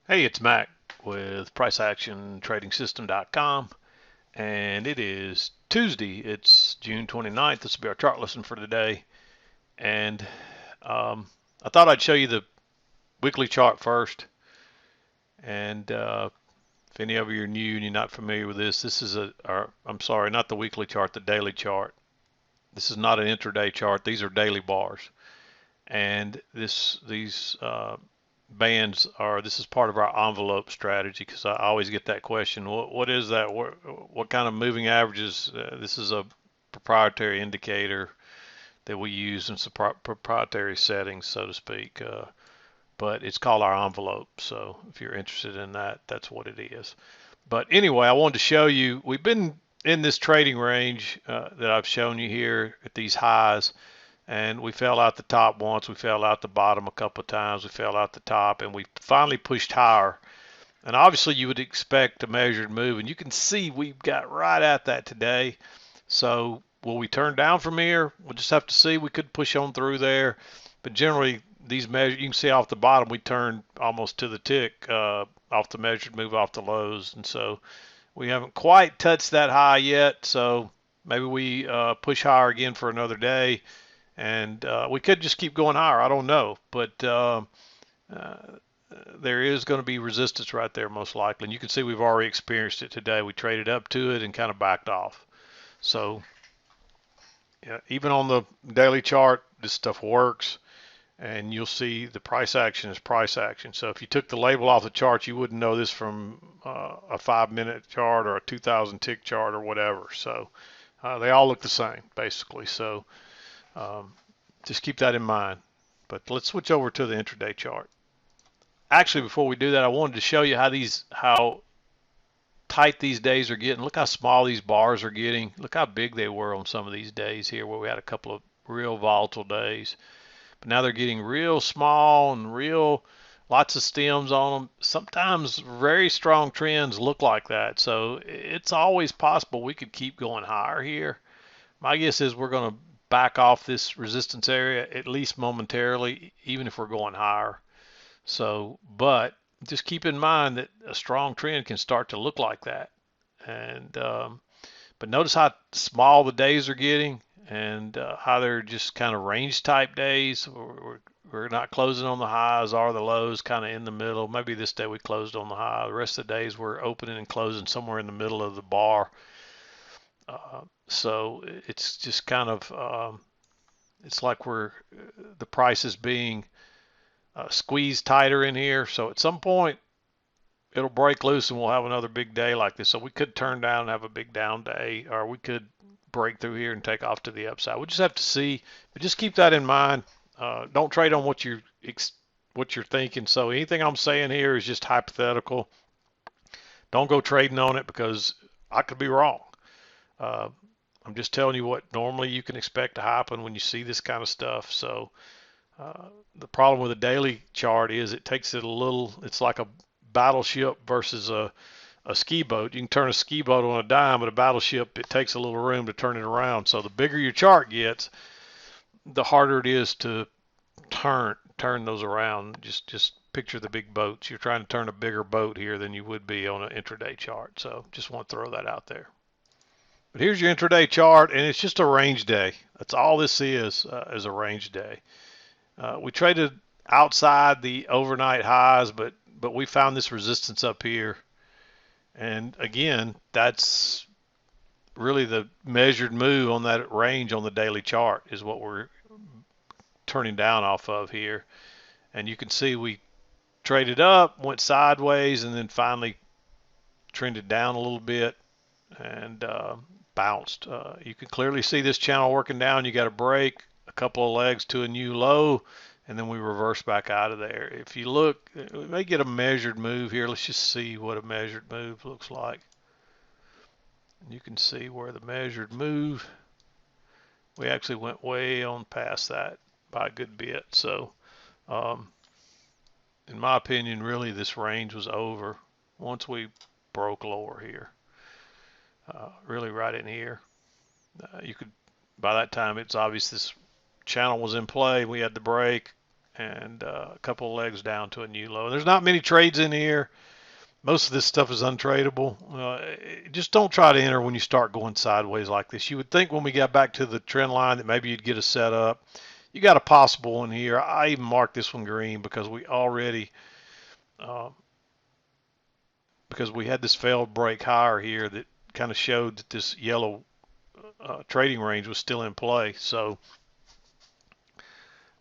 Hey, it's Mac with PriceActionTradingSystem.com, and it is Tuesday. It's June 29th. This will be our chart lesson for today. And I thought I'd show you the weekly chart first. And if any of you are new and you're not familiar with this, this is I'm sorry, not the weekly chart, the daily chart. This is not an intraday chart. These are daily bars. And these this is part of our envelope strategy, because I always get that question, what is that, what kind of moving averages? This is a proprietary indicator that we use in some proprietary settings, so to speak, but it's called our envelope. So if you're interested in that, that's what it is. But anyway, I wanted to show you, we've been in this trading range that I've shown you here at these highs, and we fell out the top once, we fell out the bottom a couple of times, we fell out the top, and we finally pushed higher. And obviously you would expect a measured move, and you can see we've got right at that today. So will we turn down from here? We'll just have to see. We could push on through there, but generally these measures, you can see off the bottom, we turned almost to the tick off the measured move off the lows, and so we haven't quite touched that high yet. So maybe we push higher again for another day, and we could just keep going higher. I don't know, but there is going to be resistance right there most likely, and you can see we've already experienced it today. We traded up to it and kind of backed off. So yeah, even on the daily chart, this stuff works, and you'll see the price action is price action. So if you took the label off the chart, you wouldn't know this from a 5-minute chart or a 2,000 tick chart or whatever. So they all look the same basically. So just keep that in mind. But let's switch over to the intraday chart. Actually, before we do that, I wanted to show you how tight these days are getting. Look how small these bars are getting. Look how big they were on some of these days here where we had a couple of real volatile days. But now they're getting real small and real lots of stems on them. Sometimes very strong trends look like that. So it's always possible we could keep going higher here. My guess is we're going to back off this resistance area at least momentarily, even if we're going higher. So, but just keep in mind that a strong trend can start to look like that. And but notice how small the days are getting, and how they're just kind of range type days. We're not closing on the highs or the lows, kind of in the middle. Maybe this day we closed on the high. The rest of the days we're opening and closing somewhere in the middle of the bar. So it's just kind of it's like the price is being squeeze tighter in here. So at some point it'll break loose and we'll have another big day like this. So we could turn down and have a big down day, or we could break through here and take off to the upside. We just have to see, but just keep that in mind. Don't trade on what you're thinking. So anything I'm saying here is just hypothetical. Don't go trading on it, because I could be wrong. Uh, I'm just telling you what normally you can expect to happen when you see this kind of stuff. So the problem with a daily chart is it takes it a little, it's like a battleship versus a ski boat. You can turn a ski boat on a dime, but a battleship, it takes a little room to turn it around. So the bigger your chart gets, the harder it is to turn those around. Just picture the big boats. You're trying to turn a bigger boat here than you would be on an intraday chart. So just want to throw that out there. But here's your intraday chart, and it's just a range day. That's all this is a range day. We traded outside the overnight highs, but we found this resistance up here. And again, that's really the measured move on that range on the daily chart is what we're turning down off of here. And you can see we traded up, went sideways, and then finally trended down a little bit and bounced. You can clearly see this channel working down. You got a break, a couple of legs to a new low, and then we reverse back out of there. If you look, we may get a measured move here. Let's just see what a measured move looks like. You can see where the measured move, we actually went way on past that by a good bit. So in my opinion, really this range was over once we broke lower here. Really right in here. You could, by that time it's obvious this channel was in play. We had the break, and a couple of legs down to a new low. There's not many trades in here. Most of this stuff is untradeable. Just don't try to enter when you start going sideways like this. You would think when we got back to the trend line that maybe you'd get a setup. You got a possible one here. I even marked this one green because we already because we had this failed break higher here that kind of showed that this yellow trading range was still in play. So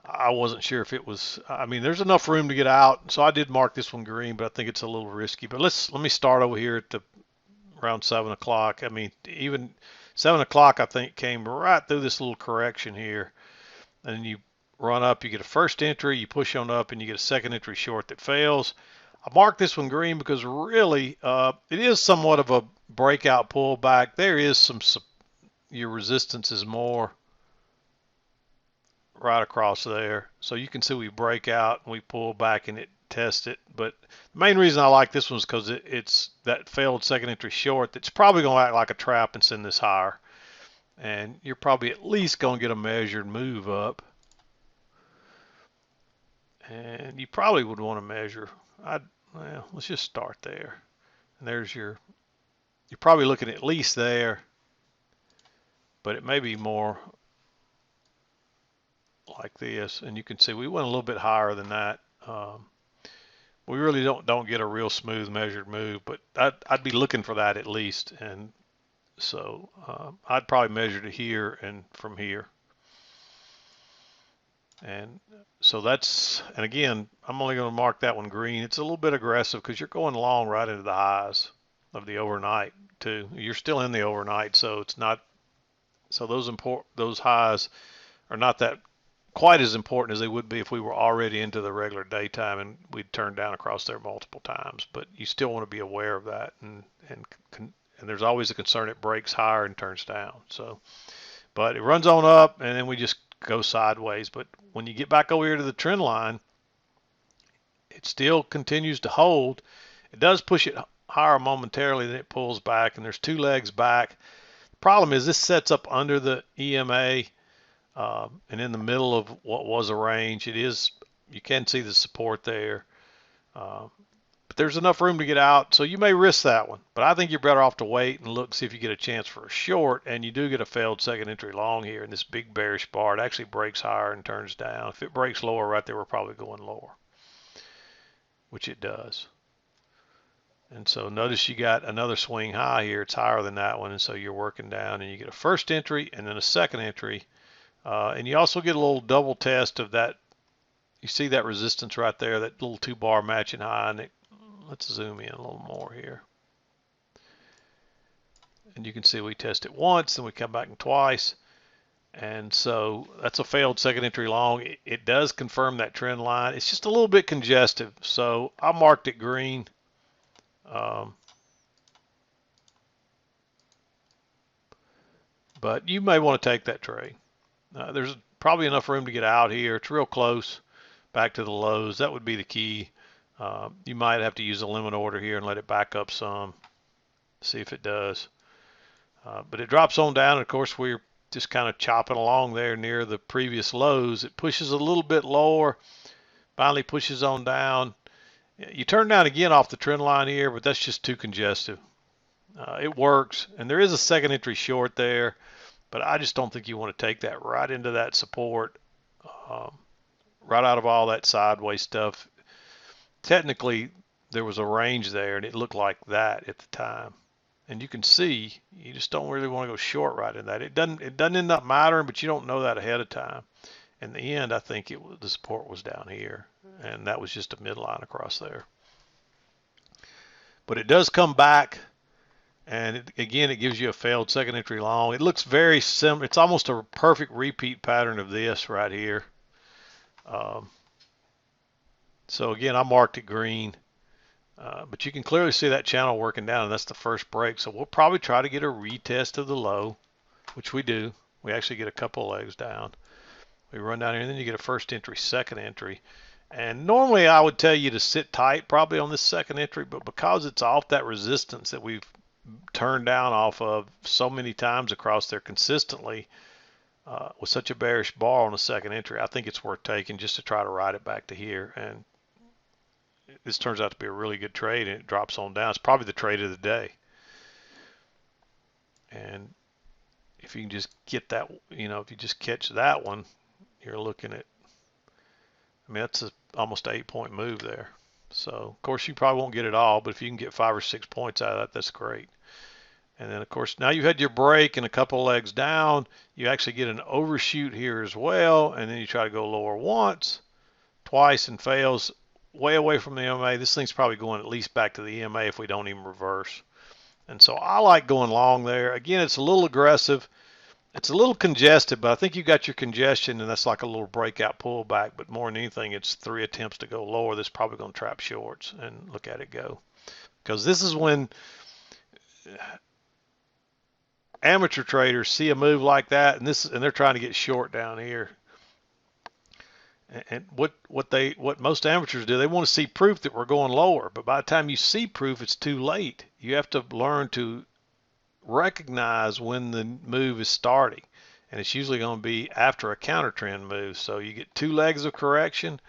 I wasn't sure if it was, I mean, there's enough room to get out. So I did mark this one green, but I think it's a little risky. But let me start over here at the around 7 o'clock. I mean, even 7 o'clock, I think, came right through this little correction here. And you run up, you get a first entry, you push on up, and you get a second entry short that fails. I marked this one green because really it is somewhat of a breakout pullback. There is some, your resistance is more right across there. So you can see we break out and we pull back and it tests it. But the main reason I like this one is because it's that failed second entry short that's probably going to act like a trap and send this higher. And you're probably at least going to get a measured move up. And you probably would want to measure. Well, let's just start there. And there's you're probably looking at least there, but it may be more like this. And you can see we went a little bit higher than that. We really don't get a real smooth measured move, but I'd be looking for that at least. And so I'd probably measure it here and from here. And so that's, and again, I'm only going to mark that one green. It's a little bit aggressive because you're going long right into the highs of the overnight too. You're still in the overnight, so it's not, so those highs are not that quite as important as they would be if we were already into the regular daytime and we'd turned down across there multiple times. But you still want to be aware of that, and there's always a concern it breaks higher and turns down. So, but it runs on up, and then we just go sideways. But when you get back over here to the trend line, it still continues to hold. It does push it higher momentarily, then it pulls back, and there's two legs back. The problem is this sets up under the EMA and in the middle of what was a range. It is, you can see the support there, but there's enough room to get out, so you may risk that one. But I think you're better off to wait and look, see if you get a chance for a short, and you do get a failed second entry long here in this big bearish bar. It actually breaks higher and turns down. If it breaks lower right there, we're probably going lower, which it does. And so notice you got another swing high here. It's higher than that one, and so you're working down, and you get a first entry and then a second entry. And you also get a little double test of that. You see that resistance right there, that little 2-bar matching high. And let's zoom in a little more here. And you can see we test it once, then we come back twice. And so that's a failed second entry long. It does confirm that trend line. It's just a little bit congestive. So I marked it green. But you may want to take that trade. There's probably enough room to get out here. It's real close back to the lows. That would be the key. You might have to use a limit order here and let it back up some, see if it does. But it drops on down. Of course, we're just kind of chopping along there near the previous lows. It pushes a little bit lower, finally pushes on down. You turn down again off the trend line here, but that's just too congestive. It works, and there is a second entry short there, but I just don't think you want to take that right into that support, right out of all that sideways stuff. Technically, there was a range there, and it looked like that at the time. And you can see, you just don't really want to go short right in that. It doesn't end up mattering, but you don't know that ahead of time. In the end, I think the support was down here, and that was just a midline across there. But it does come back, and again, it gives you a failed second entry long. It looks very similar. It's almost a perfect repeat pattern of this right here. So again, I marked it green. But you can clearly see that channel working down, and that's the first break. So we'll probably try to get a retest of the low, which we do. We actually get a couple legs down. We run down here, and then you get a first entry, second entry. And normally I would tell you to sit tight probably on this second entry, but because it's off that resistance that we've turned down off of so many times across there consistently, with such a bearish bar on the second entry, I think it's worth taking just to try to ride it back to here. And this turns out to be a really good trade, and it drops on down. It's probably the trade of the day. And if you can just get that, if you just catch that one, you're looking at, I mean, that's almost an 8-point move there. So, of course, you probably won't get it all, but if you can get 5 or 6 points out of that, that's great. And then, of course, now you've had your break and a couple of legs down. You actually get an overshoot here as well, and then you try to go lower once, twice, and fails way away from the EMA. This thing's probably going at least back to the EMA if we don't even reverse. And so I like going long there. Again, it's a little aggressive. It's a little congested, but I think you got your congestion, and that's like a little breakout pullback. But more than anything, it's 3 attempts to go lower. That's probably going to trap shorts, and look at it go. Because this is when amateur traders see a move like that, and they're trying to get short down here. And what most amateurs do, they want to see proof that we're going lower. But by the time you see proof, it's too late. You have to learn to recognize when the move is starting, and it's usually going to be after a counter trend move. So you get 2 legs of correction,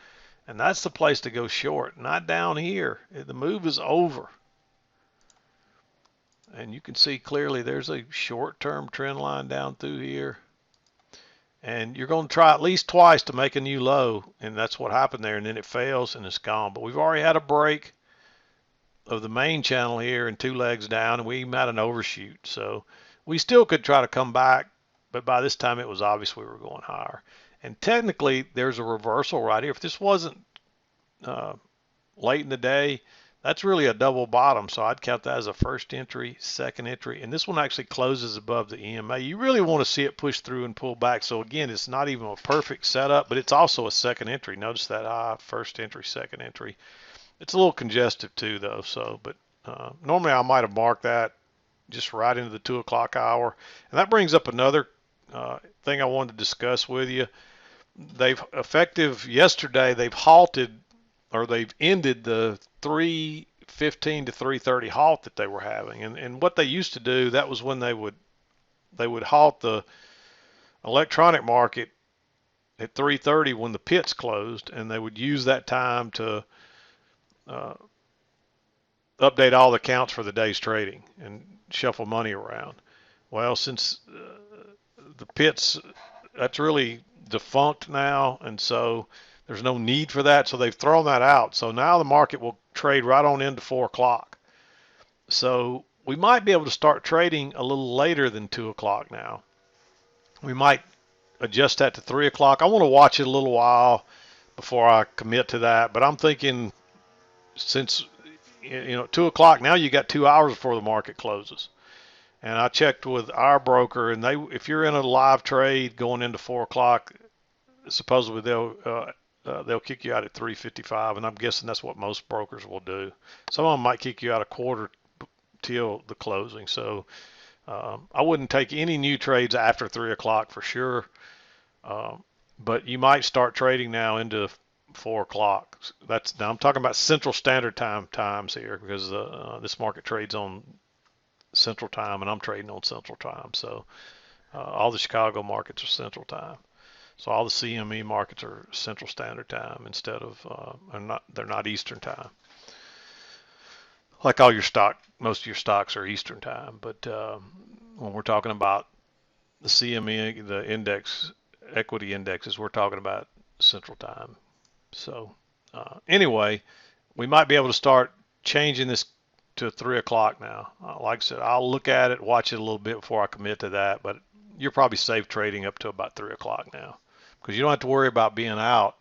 and that's the place to go short, not down here. The move is over, and you can see clearly there's a short-term trend line down through here, and you're going to try at least twice to make a new low, and that's what happened there, and then it fails and it's gone. But we've already had a break of the main channel here and 2 legs down, and we even had an overshoot. So we still could try to come back, but by this time it was obvious we were going higher. And technically there's a reversal right here. If this wasn't late in the day, that's really a double bottom. So I'd count that as a first entry, second entry, and this one actually closes above the EMA. You really want to see it push through and pull back. So again, it's not even a perfect setup, but it's also a second entry. Notice that high, first entry, second entry. It's a little congestive too, though. So, but normally I might have marked that just right into the 2 o'clock hour. And that brings up another thing I wanted to discuss with you. Yesterday, they've halted, or they've ended the 3:15 to 3:30 halt that they were having. And what they used to do, that was when they would halt the electronic market at 3:30 when the pits closed, and they would use that time to update all the counts for the day's trading and shuffle money around. Well, since the pits, that's really defunct now, and so there's no need for that, so they've thrown that out. So now the market will trade right on into 4 o'clock. So we might be able to start trading a little later than 2 o'clock now. We might adjust that to 3 o'clock. I want to watch it a little while before I commit to that, but I'm thinking, since 2 o'clock now, you got 2 hours before the market closes. And I checked with our broker, and if you're in a live trade going into 4 o'clock, supposedly they'll kick you out at 3:55, and I'm guessing that's what most brokers will do. Some of them might kick you out a quarter till the closing. So I wouldn't take any new trades after 3 o'clock for sure, but you might start trading now into 4 o'clock. Now I'm talking about Central Standard Time times here, because this market trades on Central Time, and I'm trading on Central Time. So all the Chicago markets are Central Time. So all the CME markets are Central Standard Time instead of they're not Eastern Time. Like most of your stocks are Eastern Time. But when we're talking about the CME, the index, equity indexes, we're talking about Central Time. So anyway, we might be able to start changing this to 3 o'clock now. Like I said, I'll look at it, watch it a little bit before I commit to that, but you're probably safe trading up to about 3 o'clock now, because you don't have to worry about being out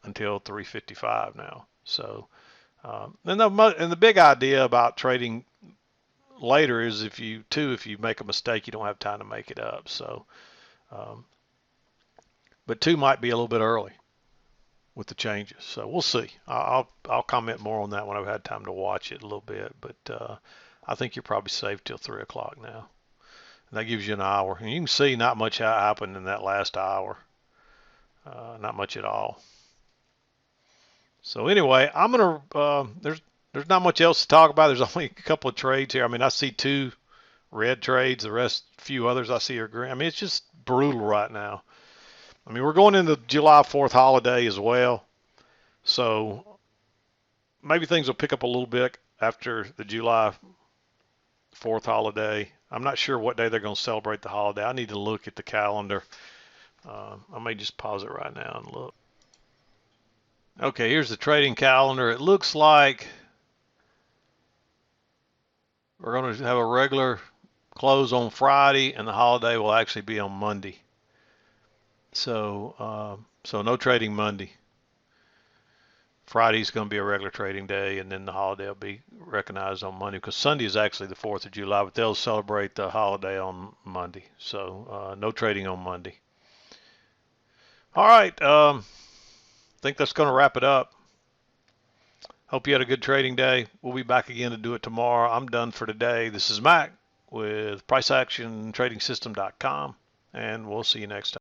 until 3:55 now. So and the big idea about trading later is if you make a mistake, you don't have time to make it up. So but 2 might be a little bit early with the changes. So we'll see. I'll comment more on that when I've had time to watch it a little bit, but I think you're probably safe till 3 o'clock now. And that gives you an hour. And you can see not much happened in that last hour. Not much at all. So anyway, I'm gonna there's not much else to talk about. There's only a couple of trades here. I mean, I see 2 red trades. The rest, few others I see are green. I mean, it's just brutal right now. I mean, we're going into July 4th holiday as well. So maybe things will pick up a little bit after the July 4th holiday. I'm not sure what day they're going to celebrate the holiday. I need to look at the calendar. I may just pause it right now and look. Okay, here's the trading calendar. It looks like we're going to have a regular close on Friday, and the holiday will actually be on Monday. So no trading Monday. Friday's going to be a regular trading day, and then the holiday will be recognized on Monday, because Sunday is actually the 4th of July, but they'll celebrate the holiday on Monday. So no trading on Monday. All right, I think that's going to wrap it up. Hope you had a good trading day. We'll be back again to do it tomorrow. I'm done for today. This is Mac with PriceActionTradingSystem.com, and we'll see you next time.